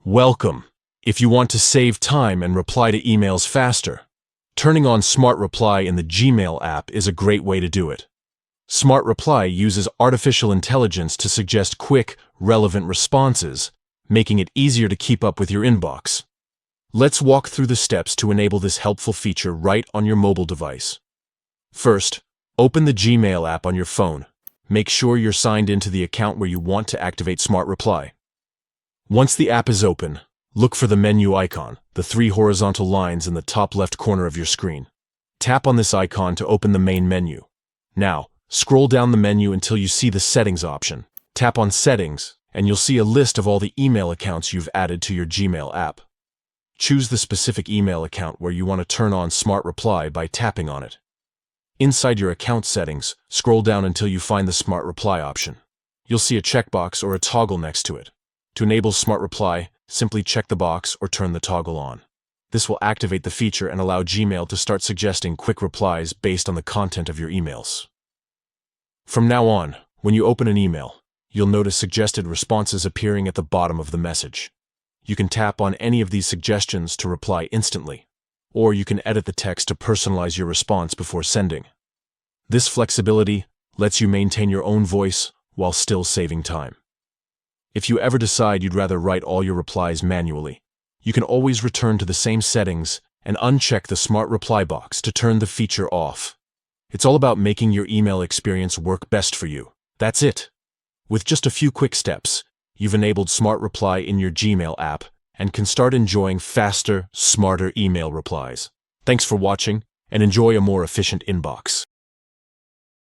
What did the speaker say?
Welcome. If you want to save time and reply to emails faster, turning on Smart Reply in the Gmail app is a great way to do it. Smart Reply uses artificial intelligence to suggest quick, relevant responses, making it easier to keep up with your inbox. Let's walk through the steps to enable this helpful feature right on your mobile device. First, open the Gmail app on your phone. Make sure you're signed into the account where you want to activate Smart Reply. Once the app is open, look for the menu icon, the three horizontal lines in the top left corner of your screen. Tap on this icon to open the main menu. Now, scroll down the menu until you see the Settings option. Tap on Settings, and you'll see a list of all the email accounts you've added to your Gmail app. Choose the specific email account where you want to turn on Smart Reply by tapping on it. Inside your account settings, scroll down until you find the Smart Reply option. You'll see a checkbox or a toggle next to it. To enable Smart Reply, simply check the box or turn the toggle on. This will activate the feature and allow Gmail to start suggesting quick replies based on the content of your emails. From now on, when you open an email, you'll notice suggested responses appearing at the bottom of the message. You can tap on any of these suggestions to reply instantly, or you can edit the text to personalize your response before sending. This flexibility lets you maintain your own voice while still saving time. If you ever decide you'd rather write all your replies manually, you can always return to the same settings and uncheck the Smart Reply box to turn the feature off. It's all about making your email experience work best for you. That's it. With just a few quick steps, you've enabled Smart Reply in your Gmail app and can start enjoying faster, smarter email replies. Thanks for watching, and enjoy a more efficient inbox.